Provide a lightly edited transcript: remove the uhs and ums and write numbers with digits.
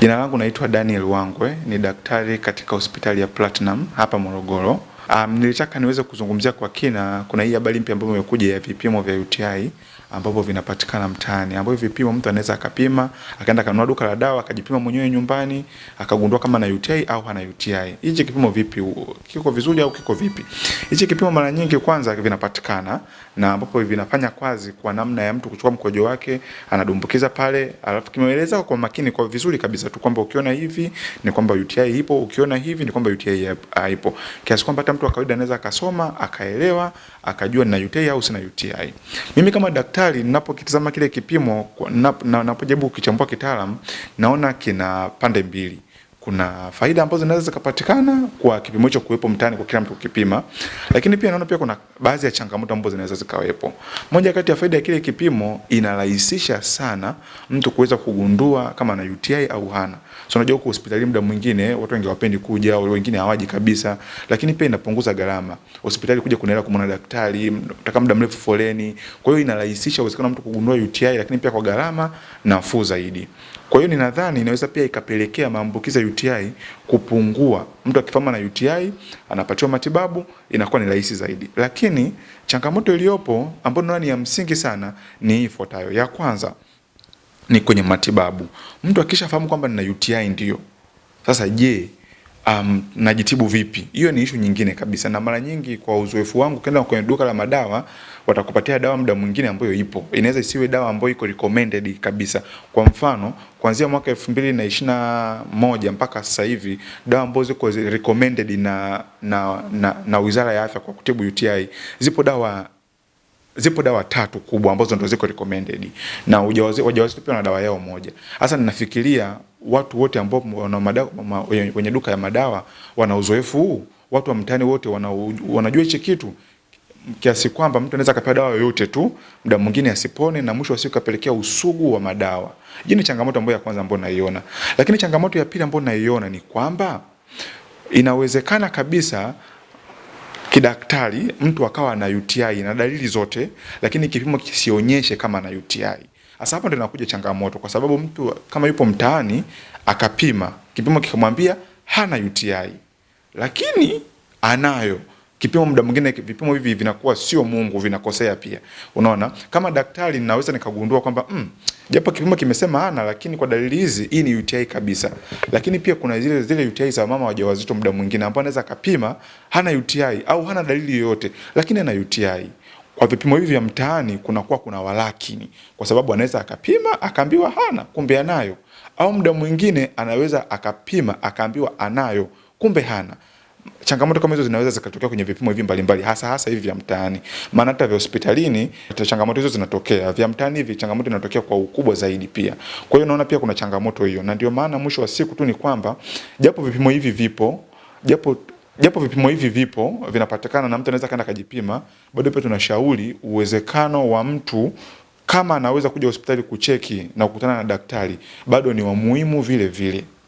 Jina langu naitwa Daniel Wangwe, ni daktari katika hospitali ya Platinum hapa Morogoro. Nilitaka niweze kuzungumzia kwa kina, kuna hii habari mpya ambayo imekuja ya vipimo vya UTI ambapo vinapatikana mtaani. Ambapo vipimo mtu anaweza akapima, akaenda kanunua duka la dawa, akajipima mwenyewe nyumbani, akagundua kama na UTI au hana UTI. Hichi kipimo vipi? Kiko vizuri au kiko vipi? Hichi kipimo mara nyingi kwanza vinapatikana na ambapo vinafanya kazi kwa namna ya mtu kuchukua mkojo wake, anadumbukiza pale, alafu kimeeleza kwa makini kwa vizuri kabisa tu kwamba ukiona hivi ni kwamba UTI ipo, ukiona hivi ni kwamba UTI haipo. Kiasi kwamba hata mtu wa kawaida anaweza akasoma, akaelewa, akajua nina UTI au sina UTI. Mimi kama daktari ninapokitazama kile kipimo napojaribu kukichambua kitaalamu, naona kina pande mbili. Kuna faida ambazo zinaweza zikapatikana kwa kipimo hicho kuwepo mtaani kwa kila mtu kukipima, lakini pia naona pia kuna baadhi ya changamoto ambazo zinaweza zikawepo. Moja kati ya faida ya kile kipimo, inarahisisha sana mtu kuweza kugundua kama ana UTI au hana. So unajua huko hospitali muda mwingine watu wengi hawapendi kuja au wengine hawaji kabisa, lakini pia inapunguza gharama. Hospitali kuja kunaela kumwona daktari, utakaa muda mrefu foleni. Kwa hiyo inarahisisha uwezekano mtu kugundua UTI, lakini pia kwa gharama nafuu zaidi. Kwa hiyo ninadhani inaweza pia ikapelekea maambukizi ya UTI kupungua. Mtu akifahamu na UTI, anapatiwa matibabu, inakuwa ni rahisi zaidi. Lakini changamoto iliyopo ambayo naona ni ya msingi sana ni ifuatayo. Ya kwanza ni kwenye matibabu. Mtu akishafahamu kwamba nina UTI ndio. Sasa je, najitibu vipi? Hiyo ni issue nyingine kabisa, na mara nyingi kwa uzoefu wangu ukienda kwenye duka la madawa watakupatia dawa muda mwingine ambayo ipo. Inaweza isiwe dawa ambayo iko recommended kabisa. Kwa mfano, kuanzia mwaka 2021 mpaka sasa hivi dawa ambazo ziko recommended na Wizara ya Afya kwa kutibu UTI, zipo dawa tatu kubwa ambazo ndio ziko recommended, na wajawazito pia na dawa yao moja. Sasa ninafikiria watu wote ambao wana madawa wenye duka ya madawa wana uzoefu huu, watu wa mtaani wote wanajua hichi kitu, kiasi kwamba mtu anaweza kupewa dawa yoyote tu, muda mwingine asipone na mwisho wa siku kapelekea usugu wa madawa. Hii ni changamoto ambayo ya kwanza ambayo naiona. Lakini changamoto ya pili ambayo naiona ni kwamba inawezekana kabisa kidaktari mtu akawa na UTI na dalili zote, lakini kipimo kisionyeshe kama na UTI. Sasa hapo ndio inakuja changamoto, kwa sababu mtu kama yupo mtaani akapima, kipimo kikamwambia hana UTI, lakini anayo. Kipimo muda mwingine vipimo hivi vinakuwa sio Mungu, vinakosea pia. Unaona? Kama daktari ninaweza nikagundua kwamba japo kipimo kimesema hana, lakini kwa dalili hizi hii ni UTI kabisa. Lakini pia kuna zile UTI za mama wajawazito muda mwingine ambao anaweza akapima hana UTI au hana dalili yoyote, lakini ana UTI. Kwa vipimo hivi vya mtaani kuna walakini, kwa sababu anaweza akapima akaambiwa hana, kumbe anayo. Au muda mwingine anaweza akapima akaambiwa anayo, kumbe hana. Changamoto kama hizo zinaweza zikatokea kwenye vipimo hivi mbalimbali, hasa hivi vya mtaani. Maana hata vya hospitalini changamoto hizo zinatokea, vya mtaani hivi changamoto inatokea kwa ukubwa zaidi pia. Kwa hiyo naona pia kuna changamoto hiyo, na ndio maana mwisho wa siku tu ni kwamba japo vipimo hivi vipo vinapatikana na mtu anaweza kaenda kujipima, bado pia tunashauri uwezekano wa mtu kama anaweza kuja hospitali kucheki na kukutana na daktari bado ni wa muhimu vile vile.